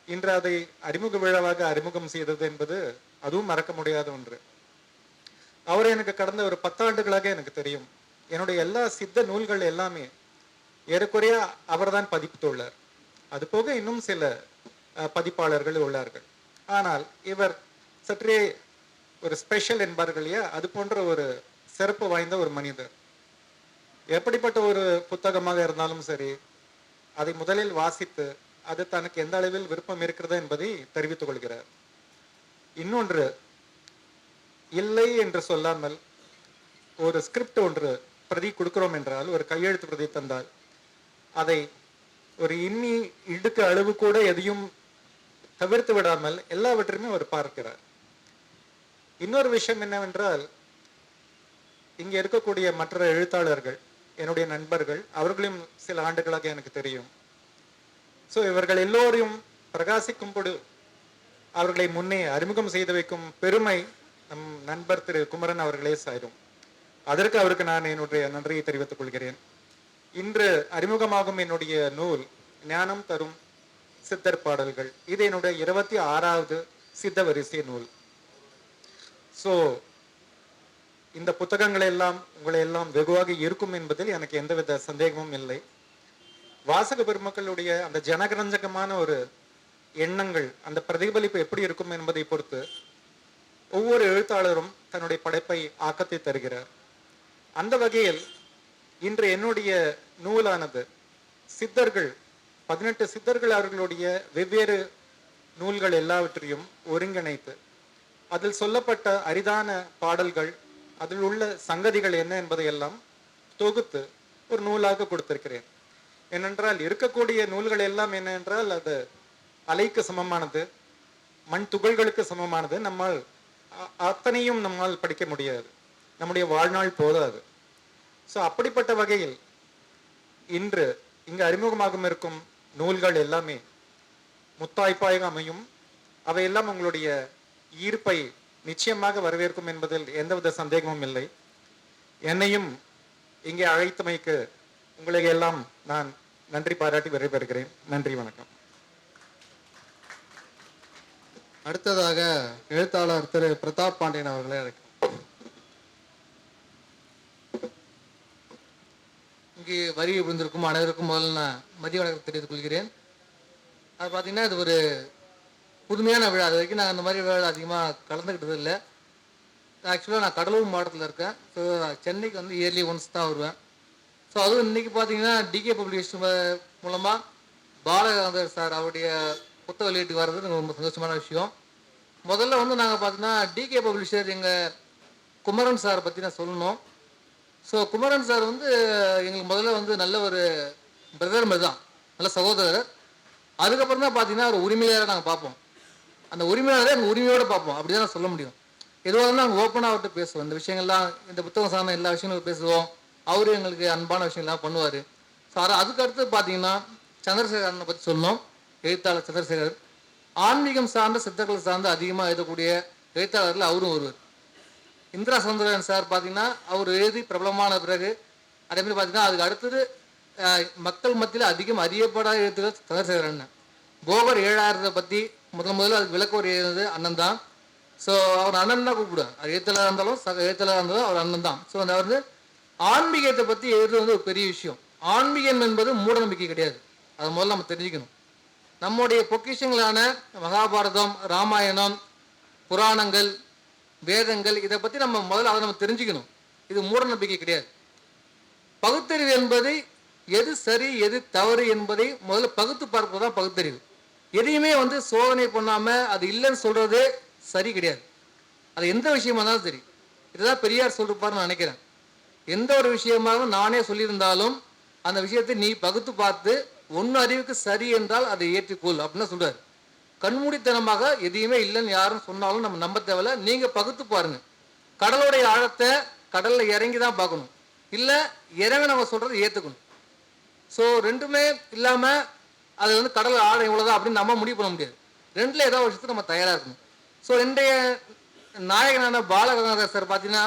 இன்று அதை அறிமுக விழாவாக அறிமுகம் செய்தது என்பது அதுவும் மறக்க முடியாத ஒன்று. அவர் எனக்கு கடந்த ஒரு 10 ஆண்டுகளாக எனக்கு தெரியும். என்னுடைய எல்லா சித்த நூல்கள் எல்லாமே ஏறக்குறைய அவர்தான் பதிப்பித்துள்ளார். அது போக இன்னும் சில பதிப்பாளர்கள் உள்ளார்கள். ஆனால் இவர் சற்றே ஒரு ஸ்பெஷல் என்பார்கள் இல்லையா, அது போன்ற ஒரு சிறப்பு வாய்ந்த ஒரு மனிதர். எப்படிப்பட்ட ஒரு புத்தகமாக இருந்தாலும் சரி, அதை முதலில் வாசித்து அது தனக்கு எந்த அளவில் விருப்பம் இருக்கிறது என்பதை தெரிவித்துக் கொள்கிறார். இன்னொன்று, இல்லை என்று சொல்லாமல் ஒரு ஸ்கிரிப்ட் ஒன்று பிரதி கொடுக்கிறோம் என்றால், ஒரு கையெழுத்து பிரதி தந்தால் அதை ஒரு இன்னி இடுக்கு அளவு கூட எதையும் தவிர்த்து விடாமல் எல்லாவற்றையுமே அவர் பார்க்கிறார். இன்னொரு விஷயம் என்னவென்றால், இங்கே இருக்கக்கூடிய மற்ற எழுத்தாளர்கள் என்னுடைய நண்பர்கள், அவர்களையும் சில ஆண்டுகளாக எனக்கு தெரியும். ஸோ இவர்கள் எல்லோரையும் பிரகாசிக்கும்போது அவர்களை முன்னே அறிமுகம் செய்து வைக்கும் பெருமை நம் நண்பர் திரு குமரன் அவர்களே சாரும். அதற்கு அவருக்கு நான் என்னுடைய நன்றியை தெரிவித்துக் கொள்கிறேன். இன்று அறிமுகமாகும் என்னுடைய நூல் ஞானம் தரும் சித்தர் பாடல்கள். இது என்னுடைய 26வது சித்த வரிசை நூல். ஸோ இந்த புத்தகங்கள் எல்லாம் உங்களை எல்லாம் வெகுவாக இருக்கும் என்பதில் எனக்கு எந்தவித சந்தேகமும் இல்லை. வாசக பெருமக்களுடைய அந்த ஜனகரஞ்சகமான ஒரு எண்ணங்கள், அந்த பிரதிபலிப்பு எப்படி இருக்கும் என்பதை பொறுத்து ஒவ்வொரு எழுத்தாளரும் தன்னுடைய படைப்பை ஆக்கத்தை தருகிறார். அந்த வகையில் இன்று என்னுடைய நூலானது சித்தர்கள் 18 சித்தர்கள் அவர்களுடைய வெவ்வேறு நூல்கள் எல்லாவற்றையும் ஒருங்கிணைத்து அதில் சொல்லப்பட்ட அரிதான பாடல்கள், அதில் உள்ள சங்கதிகள் என்ன என்பதையெல்லாம் தொகுத்து ஒரு நூலாக கொடுத்திருக்கிறேன். ஏனென்றால் இருக்கக்கூடிய நூல்கள் எல்லாம் என்னென்றால் அது அலைக்கு சமமானது, மண் துகள்களுக்கு சமமானது. நம்மால் அத்தனையும் நம்மால் படிக்க முடியாது, நம்முடைய வாழ்நாள் போதாது. ஸோ அப்படிப்பட்ட வகையில் இன்று இங்கு அறிமுகமாக இருக்கும் நூல்கள் எல்லாமே முத்தாய்ப்பாக அமையும். அவையெல்லாம் உங்களுடைய ஈர்ப்பை நிச்சயமாக வரவேற்கும் என்பதில் எந்தவித சந்தேகமும் இல்லை. என்னையும் இங்கே அழைத்தமைக்கு உங்களை எல்லாம் நான் நன்றி பாராட்டி விடைபெறுகிறேன். நன்றி, வணக்கம்.
அடுத்ததாக எழுத்தாளர் திரு பிரதாப் பாண்டியன் அவர்களை அழைக்கிறேன். இங்கே வரி விழுந்திருக்கும் அனைவருக்கும் முதல்ல நான் மதிய வணக்கம் தெரிவித்துக் கொள்கிறேன். அது பார்த்தீங்கன்னா இது ஒரு புதுமையான விழா. அது வரைக்கும் நான் அந்த மாதிரி விழா அதிகமாக கலந்துக்கிட்டது இல்லை. ஆக்சுவலாக நான் கடலூர் மாவட்டத்தில் இருக்கேன். ஸோ சென்னைக்கு வந்து இயர்லி ஒன்ஸ் தான் வருவேன். ஸோ அதுவும் இன்றைக்கி பார்த்தீங்கன்னா டிகே பப்ளிகேஷன் மூலமாக பாலகங்காதர் சார் அவருடைய புத்தக வெளியீட்டுக்கு வர்றது ரொம்ப சந்தோஷமான விஷயம். முதல்ல வந்து நாங்கள் பார்த்தீங்கன்னா டிகே பப்ளிஷர் எங்கள் குமரன் சாரை பற்றி நான் சொல்லணும். ஸோ குமரன் சார் வந்து எங்களுக்கு முதல்ல வந்து நல்ல ஒரு பிரதர் மாதிரி தான், நல்ல சகோதரர். அதுக்கப்புறம் தான் பார்த்தீங்கன்னா ஒரு உரிமையாளராக நாங்கள் பார்ப்போம். அந்த உரிமையாளரை எங்கள் உரிமையோடு பார்ப்போம், அப்படி தான் சொல்ல முடியும். எதுவாக இருந்தாலும் நாங்கள் ஓப்பனாக அவர்கிட்ட பேசுவோம். இந்த விஷயங்கள்லாம், இந்த புத்தகம் சார்ந்த எல்லா விஷயங்களும் பேசுவோம். அவரும் எங்களுக்கு அன்பான விஷயங்கள்லாம் பண்ணுவார். ஸோ அதுக்கு அடுத்து பார்த்தீங்கன்னா சந்திரசேகரனை பற்றி சொல்லணும். எழுத்தாளர் சந்திரசேகர் ஆன்மீகம் சார்ந்த சித்தர்கள் சார்ந்து அதிகமாக எழுதக்கூடிய எழுத்தாளர்கள் அவரும் ஒருவர். இந்திரா சந்திரன் சார் பார்த்தீங்கன்னா அவர் எழுதி பிரபலமான பிறகு அதேமாதிரி பார்த்தீங்கன்னா அதுக்கு அடுத்தது மக்கள் மத்தியில் அதிகம் அறியப்படாத எழுத்துக்கள் சந்திரசேகரன்.
போகர் 7000 பற்றி முதல்ல அதுக்கு விளக்கம் எழுதுனது அண்ணன் தான். ஸோ அவர் அண்ணன் தான் கூப்பிடுவேன். அது எழுத்தலாக இருந்தாலும் எழுத்தலாக இருந்தாலும் அவர் அண்ணன் தான். ஸோ அந்த வந்து ஆன்மீகத்தை பற்றி எழுதுறது வந்து ஒரு பெரிய விஷயம். ஆன்மீகம் என்பது மூட நம்பிக்கை கிடையாது. அதை முதல்ல நம்ம தெரிஞ்சுக்கணும். நம்முடைய பொக்கிஷங்களான மகாபாரதம், ராமாயணம், புராணங்கள், வேதங்கள், இதை பற்றி நம்ம முதல்ல அதை நம்ம தெரிஞ்சுக்கணும். இது மூட நம்பிக்கை கிடையாது. பகுத்தறிவு என்பது எது சரி எது தவறு என்பதை முதல்ல பகுத்து பார்ப்பது தான் பகுத்தறிவு. எதையுமே வந்து சோதனை பண்ணாமல் அது இல்லைன்னு சொல்றது சரி கிடையாது. அது எந்த விஷயமா இருந்தாலும் சரி. இதுதான் பெரியார் சொல்லிருப்பார்னு நான் நினைக்கிறேன். எந்த ஒரு விஷயமாகவும் நானே சொல்லியிருந்தாலும் அந்த விஷயத்தை நீ பகுத்து பார்த்து ஒன்று அறிவுக்கு சரி என்றால் அதை ஏற்றுக்கொள் அப்படின்னு சொல்றாரு. கண்மூடித்தனமாக எதையுமே இல்லைன்னு யாரும் சொன்னாலும் நம்ம நம்ப தேவையில்ல. நீங்க பகுத்து பாருங்க. கடலுடைய ஆழத்தை கடல்ல இறங்கி தான் பார்க்கணும், இல்லை இறங்க நம்ம சொல்றதை ஏற்றுக்கணும். ஸோ ரெண்டுமே இல்லாம அது வந்து கடல் ஆழம் இவ்வளவுதான் அப்படின்னு நம்ம முடிவு பண்ண முடியாது. ரெண்டுல ஏதாவது ஒரு விஷயத்துக்கு நம்ம தயாரா இருக்கணும். ஸோ இன்றைய நாயகனான பாலகங்காதர் சார் பார்த்தீங்கன்னா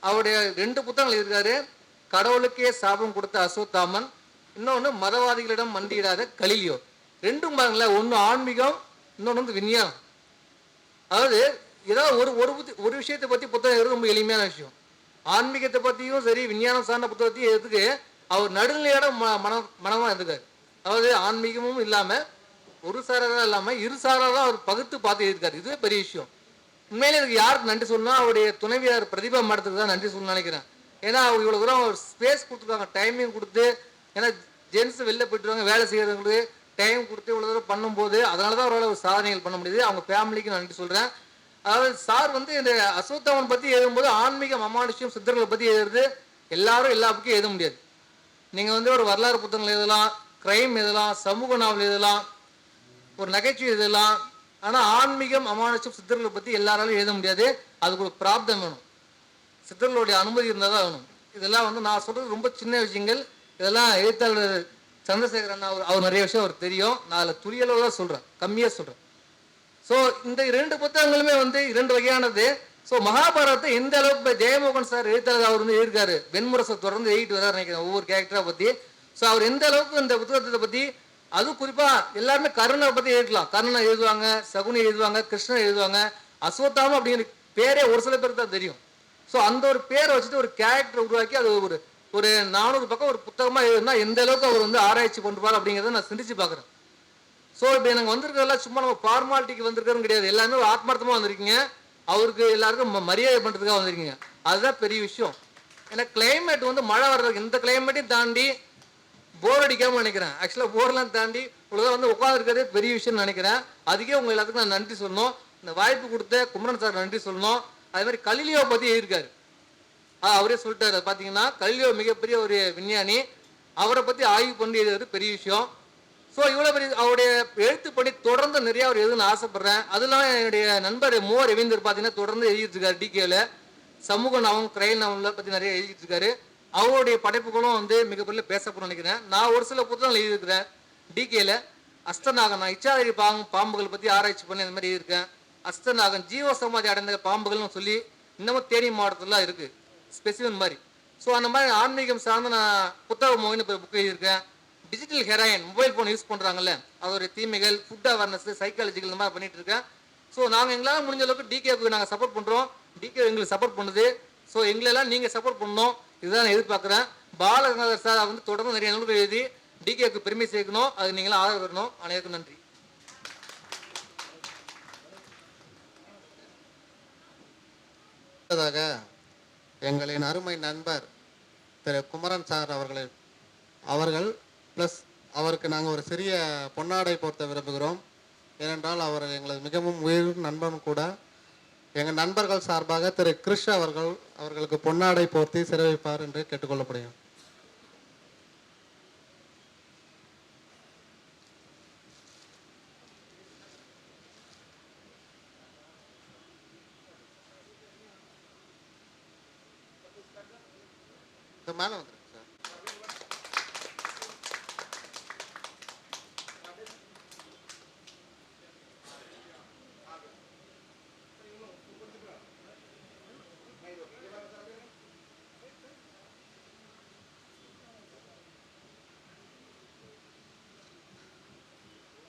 அவருடைய 2 புத்தகங்கள் இருக்காரு. கடவுளுக்கே சாபம் கொடுத்த அஸ்வத்தாமன், இன்னொன்று மதவாதிகளிடம் மண்டியிடாத கலிலியோ. ரெண்டும் பாருங்களேன், ஒன்று ஆன்மீகம், இன்னொன்று வந்து விஞ்ஞானம். அதாவது ஏதாவது ஒரு விஷயத்தை பற்றி புத்தகம் எழுத ரொம்ப எளிமையான விஷயம். ஆன்மீகத்தை பற்றியும் சரி விஞ்ஞானம் சார்ந்த புத்தகத்தையும் எதுக்கு அவர் நடுநிலையோட மனமாக இருந்துக்காரு. அதாவது ஆன்மீகமும் இல்லாமல் ஒரு சாராதான் இல்லாமல் இரு சாராதான் அவர் பகுத்து பார்த்து இருக்காரு. இதுவே பெரிய விஷயம். உண்மையிலே இதுக்கு யாருக்கு நன்றி சொல்லணும்? அவருடைய துணைவியார் பிரதிபா மேடத்துக்கு தான் நன்றி சொல்லணும்னு நினைக்கிறேன். ஏன்னா அவங்க இவ்வளோ தூரம் ஒரு ஸ்பேஸ் கொடுத்துருக்காங்க, டைமிங் கொடுத்து. ஏன்னா ஜென்ஸ் வெளில போயிட்டுருவாங்க, வேலை செய்யறவங்களுக்கு டைம் கொடுத்து இவ்வளோ தூரம் பண்ணும்போது அதனால தான் அவரால் ஒரு சாதனைகள் பண்ண முடியுது. அவங்க ஃபேமிலிக்கு நான் நன்றி சொல்கிறேன். அதாவது சார் வந்து இந்த அஸ்வத்தாமன் பற்றி எழுதும்போது ஆன்மீக அமானுஷ்யம் சித்தர்களை பற்றி எழுதுறது எல்லாரும் எல்லா புக்கும் எழுத முடியாது. நீங்கள் வந்து ஒரு வரலாறு புத்தகங்கள் எழுதலாம், கிரைம் எழுதலாம், சமூக நாவல் எழுதலாம், ஒரு நகைச்சுவை எழுதலாம். ஆனால் ஆன்மீகம் அமானுஷ்யம் சித்தர்களை பற்றி எல்லாராலும் எழுத முடியாது. அதுக்கு ஒரு பிராப்தம் வேணும், சித்தர்களுடைய அனுமதி இருந்தால் தான் வேணும். இதெல்லாம் வந்து நான் சொல்கிறது ரொம்ப சின்ன விஷயங்கள். இதெல்லாம் எழுத்தாளர் சந்திரசேகர் அண்ணா அவர் நிறைய விஷயம் அவர் தெரியும். நான் அதில் துரியளவு தான் சொல்கிறேன், கம்மியாக சொல்கிறேன். ஸோ இந்த 2 புத்தகங்களுமே வந்து 2 வகையானது. ஸோ மகாபாரதத்தை எந்த அளவுக்கு ஜெயமோகன் சார் எழுத்தாளர் அவர் வந்து எழுதியிருக்காரு, வெண்முரசை தொடர்ந்து எழுதிட்டு வர நினைக்கிறேன் ஒவ்வொரு கேரக்டரை பற்றி. ஸோ அவர் எந்த அளவுக்கு இந்த புத்தகத்தை பற்றி, அதுவும் குறிப்பாக எல்லாருமே கர்ணனை பற்றி எழுதலாம். கர்ணனை எழுதுவாங்க, சகுனி எழுதுவாங்க, கிருஷ்ணன் எழுதுவாங்க. அஸ்வத்தாம அப்படிங்கிற பேரே ஒரு சில பேருக்கு தான் தெரியும். ஸோ அந்த ஒரு பேரை வச்சுட்டு ஒரு கேரக்டர் உருவாக்கி அது ஒரு 400 பக்கம் ஒரு புத்தகமாக எழுதுனா எந்த அளவுக்கு அவர் வந்து ஆராய்ச்சி பண்ணுவார் அப்படிங்கிறத நான் சிந்திச்சு பார்க்குறேன். ஸோ இப்போ எனக்கு வந்திருக்கிறதெல்லாம் சும்மா நம்ம ஃபார்மாலிட்டிக்கு வந்திருக்கிறோம் கிடையாது. எல்லாமே ஒரு ஆத்மார்த்தமாக வந்திருக்கீங்க. அவருக்கு எல்லாருக்கும் மரியாதை பண்ணுறதுக்காக வந்திருக்கீங்க. அதுதான் பெரிய விஷயம். ஏன்னா கிளைமேட் வந்து மழை வர்றதுக்கு இந்த கிளைமேட்டையும் தாண்டி போர் அடிக்காமல் நினைக்கிறேன். ஆக்சுவலாக போர்லாம் தாண்டி இவ்வளோ வந்து உட்காந்துருக்கிறதே பெரிய விஷயம்னு நினைக்கிறேன். அதுக்கே உங்கள் எல்லாத்துக்கும் நான் நன்றி சொல்லணும். இந்த வாய்ப்பு கொடுத்த குமரன் சார் நன்றி சொல்லணும். அதே மாதிரி கலிலியோ பற்றி எழுதியிருக்காரு. அவரே சொல்லிட்டாரு. பார்த்தீங்கன்னா கலிலியோ மிகப்பெரிய ஒரு விஞ்ஞானி. அவரை பற்றி ஆய்வு பண்ணி எழுதுறது பெரிய விஷயம். ஸோ இவ்வளோ பெரிய அவருடைய எழுத்து பணி தொடர்ந்து நிறையா அவர் எழுதுன்னு ஆசைப்படுறேன். அதெல்லாம் என்னுடைய நண்பர் மோ ரவீந்தர் பார்த்தீங்கன்னா தொடர்ந்து எழுதிட்டு இருக்காரு. டிகேல சமூக நாவல், கிரைம் நாவலை பற்றி நிறைய எழுதிட்டு இருக்காரு. அவருடைய படைப்புகளும் வந்து மிகப்பெரிய பேசப்படும் நினைக்கிறேன். நான் ஒரு சில புத்தகங்கள் எழுதியிருக்கிறேன் டிகேல. அஸ்தநாகன், நான் இச்சாதரி பாம்புகள் பற்றி ஆராய்ச்சி பண்ணி அந்த மாதிரி எழுதியிருக்கேன். அஸ்தநாகன் ஜீவ சமாதி அடைந்த பாம்புகள்னு சொல்லி இன்னமும் தேனி மாவட்டத்தில் இருக்குது ஸ்பெசிஃபின் மாதிரி. ஸோ அந்த மாதிரி ஆன்மீகம் சார்ந்து நான் புத்தக மொழின்னு புக் எழுதியிருக்கேன். Digital heroin, mobile phone use பண்ணுறாங்கல்ல, அதோடைய தீமைகள், ஃபுட் அவேர்னஸ், சைக்காலஜிக்கல் இந்த மாதிரி பண்ணிட்டு இருக்கேன். ஸோ நாங்கள் எங்களால் முடிஞ்ச அளவுக்கு டிகேக்கு நாங்கள் சப்போர்ட் பண்ணுறோம். டிகே எங்களுக்கு சப்போர்ட் பண்ணுது. ஸோ எங்களெல்லாம் நீங்கள் சப்போர்ட் பண்ணணும், இதுதான் நான் எதிர்பார்க்குறேன். பாலகங்காதர் சார் வந்து தொடர்ந்து நிறைய நூல்கள் எழுதி டிகேக்கு பெருமை சேர்க்கணும். அது நீங்களாம் ஆதரவு வரணும். அனைவருக்கும் நன்றி.
எங்களின் அருமை நண்பர் திரு குமரன் சார் அவர்கள் ப்ளஸ் அவருக்கு நாங்கள் ஒரு சிறிய பொன்னாடை போர்த்த விரும்புகிறோம். ஏனென்றால் அவர் எங்களது மிகவும் உயிர் நண்பன் கூட. எங்கள் நண்பர்கள் சார்பாக திரு கிருஷ் அவர்களுக்கு பொன்னாடை போர்த்தி சிறப்பிப்பார் என்று கேட்டுக்கொள்ளப்படுகிறோம். மேலே வந்துருக்கு சார்.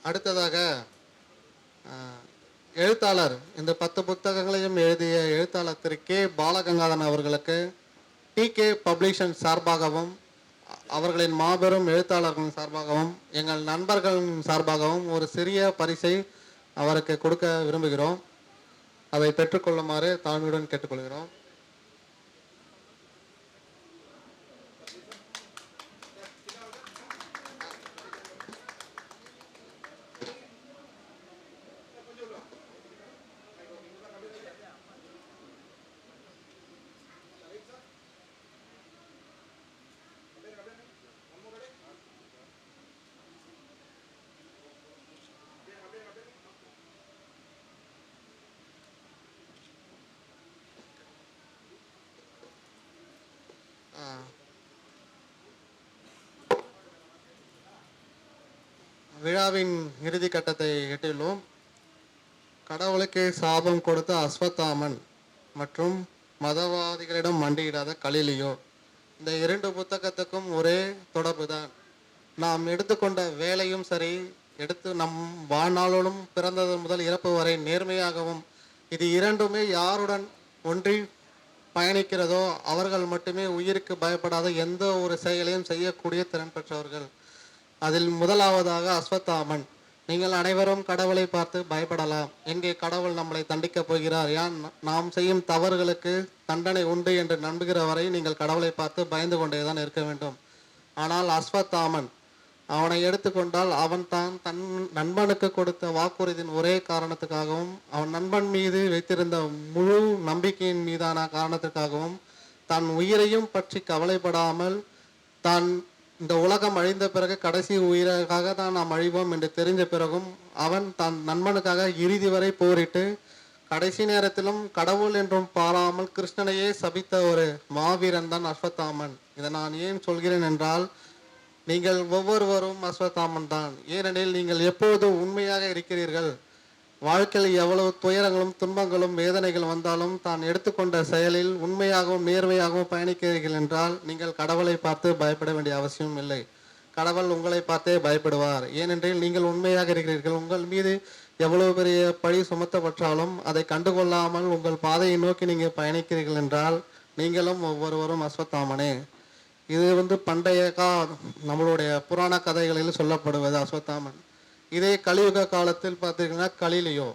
அடுத்ததாக எழுத்தாளர் இந்த 10 புத்தகங்களையும் எழுதிய எழுத்தாளர் திரு கே பாலகங்காதரன் அவர்களுக்கு டிகே பப்ளிஷன் சார்பாகவும் அவர்களின் மாபெரும் எழுத்தாளர்களின் சார்பாகவும் எங்கள் நண்பர்களின் சார்பாகவும் ஒரு சிறிய பரிசை அவருக்கு கொடுக்க விரும்புகிறோம். அதை பெற்றுக்கொள்ளுமாறு தாழ்மையுடன் கேட்டுக்கொள்கிறோம். விழாவின் இறுதி கட்டத்தை எட்டியுள்ளோம். கடவுளுக்கு சாபம் கொடுத்த அஸ்வத்தாமன் மற்றும் மதவாதிகளிடம் மண்டியிடாத கலீலியோ, இந்த 2 புத்தகத்துக்கும் ஒரே தொடர்பு தான். நாம் எடுத்துக்கொண்ட வேலையும் சரி, நம் வாழ்நாளோடும் பிறந்தது முதல் இறப்பு வரை நேர்மையாகவும், இது இரண்டுமே யாருடன் ஒன்றி பயணிக்கிறதோ அவர்கள் மட்டுமே உயிருக்கு பயப்படாத எந்த ஒரு செயலையும் செய்யக்கூடிய திறன் பெற்றவர்கள். அதில் முதலாவதாக அஸ்வத்தாமன். நீங்கள் அனைவரும் கடவுளை பார்த்து பயப்படலாம். எங்கே கடவுள் நம்மளை தண்டிக்கப் போகிறார், நாம் செய்யும் தவறுகளுக்கு தண்டனை உண்டு என்று நம்புகிற வரை நீங்கள் கடவுளை பார்த்து பயந்து கொண்டே தான் இருக்க வேண்டும். ஆனால் அஸ்வத்தாமன், அவனை எடுத்துக்கொண்டால் அவன் தன் நண்பனுக்கு கொடுத்த வாக்குறுதியின் ஒரே காரணத்துக்காகவும், அவன் நண்பன் மீது வைத்திருந்த முழு நம்பிக்கையின் மீதான காரணத்துக்காகவும், தன் உயிரையும் பற்றி கவலைப்படாமல், தான் இந்த உலகம் அழிந்த பிறகு கடைசி உயிராக தான் நாம் அழிவோம் என்று தெரிஞ்ச பிறகும் அவன் தன் நண்பனுக்காக இறுதி வரை போரிட்டு கடைசி நேரத்திலும் கடவுள் என்றும் பாராமல் கிருஷ்ணனையே சபித்த ஒரு மாவீரன் தான் அஸ்வத்தாமன். இதை நான் ஏன் சொல்கிறேன் என்றால், நீங்கள் ஒவ்வொருவரும் அஸ்வத்தாமன் தான். ஏனெனில் நீங்கள் எப்போது உண்மையாக இருக்கிறீர்கள். வாழ்க்கையில் எவ்வளவு துயரங்களும் துன்பங்களும் வேதனைகள் வந்தாலும் தான் எடுத்துக்கொண்ட செயலில் உண்மையாகவும் நேர்மையாகவும் பயணிக்கிறீர்கள் என்றால் நீங்கள் கடவுளை பார்த்து பயப்பட வேண்டிய அவசியம் இல்லை. கடவுள் உங்களை பார்த்தே பயப்படுவார். ஏனென்றால் நீங்கள் உண்மையாக இருக்கிறீர்கள். உங்கள் மீது எவ்வளவு பெரிய பழி சுமத்தப்பட்டாலும் அதை கண்டுகொள்ளாமல் உங்கள் பாதையை நோக்கி நீங்கள் பயணிக்கிறீர்கள் என்றால் நீங்களும் ஒவ்வொருவரும் அஸ்வத்தாமனே. இது பண்டைய நம்மளுடைய புராண கதைகளில் சொல்லப்படுவது அஸ்வத்தாமன். இதே கலியுக காலத்தில் பார்த்தீங்கன்னா கலீலியோ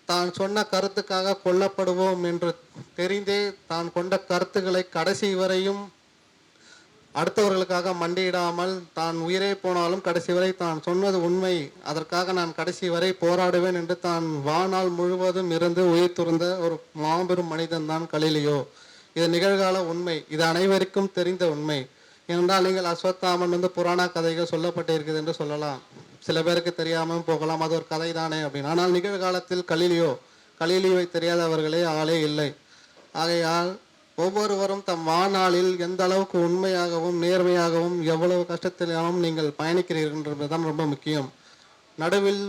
தான் சொன்ன கருத்துக்காக கொல்லப்படுவோம் என்று தெரிந்தே தான் கொண்ட கருத்துக்களை கடைசி வரையும் அடுத்தவர்களுக்காக மண்டியிடாமல், தான் உயிரே போனாலும் கடைசி வரை தான் சொன்னது உண்மை, அதற்காக நான் கடைசி வரை போராடுவேன் என்று தான் வாழ்நாள் முழுவதும் இருந்து உயிர் துறந்த ஒரு மாபெரும் மனிதன் தான் கலீலியோ. இது நிகழ்கால உண்மை. இது அனைவருக்கும் தெரிந்த உண்மை. ஏனென்றால் நீங்கள் அஸ்வத்தாமன் புராண கதைகள் சொல்லப்பட்டு இருக்குது என்று சொல்லலாம். சில பேருக்கு தெரியாமல் போகலாம், அது ஒரு கதை தானே அப்படின்னு. ஆனால் நிகழ்காலத்தில் கலீலியோவை தெரியாதவர்களே ஆளே இல்லை. ஆகையால் ஒவ்வொருவரும் தம் வாழ்நாளில் எந்த அளவுக்கு உண்மையாகவும் நேர்மையாகவும் எவ்வளவு கஷ்டத்திலும் நீங்கள் பயணிக்கிறீர்கள் தான் ரொம்ப முக்கியம். நடுவில்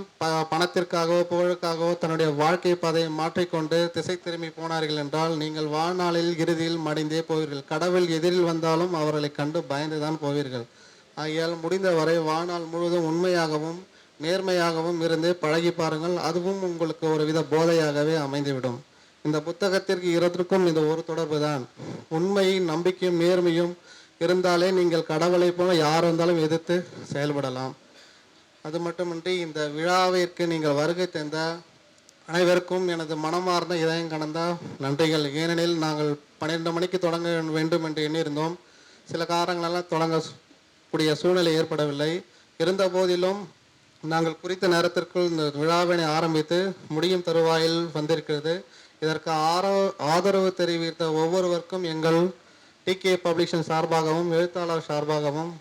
பணத்திற்காகவோ புகழுக்காகவோ தன்னுடைய வாழ்க்கை பாதையை மாற்றிக்கொண்டு திசை திரும்பி போனார்கள் என்றால் நீங்கள் வாழ்நாளில் இறுதியில் மடிந்தே போவீர்கள். கடவுள் எதிரில் வந்தாலும் அவர்களை கண்டு பயந்துதான் போவீர்கள். ஆகையால் முடிந்தவரை வாழ்நாள் முழுவதும் உண்மையாகவும் நேர்மையாகவும் இருந்து பழகி பாருங்கள். அதுவும் உங்களுக்கு ஒரு வித போதையாகவே அமைந்துவிடும். இந்த புத்தகத்திற்கு இரண்டுக்கும் இந்த ஒரு தொடர்பு தான். உண்மையும் நம்பிக்கையும் நேர்மையும் இருந்தாலே நீங்கள் கடவுளை போல யார் இருந்தாலும் எதிர்த்து செயல்படலாம். அது மட்டுமின்றி இந்த விழாவிற்கு நீங்கள் வருகை தந்த அனைவருக்கும் எனது மனமார்ந்த இதயம் கடந்த நன்றிகள். ஏனெனில் நாங்கள் 12 மணிக்கு தொடங்க வேண்டும் என்று எண்ணியிருந்தோம். சில காரணங்களால் தொடங்கக்கூடிய சூழ்நிலை ஏற்படவில்லை. இருந்த போதிலும் நாங்கள் குறித்த நேரத்திற்குள் இந்த விழாவினை ஆரம்பித்து முடியும் தருவாயில் வந்திருக்கிறது. இதற்கு ஆதரவு தெரிவித்த ஒவ்வொருவருக்கும் எங்கள் டிகே பப்ளிஷன் சார்பாகவும் எழுத்தாளர் சார்பாகவும்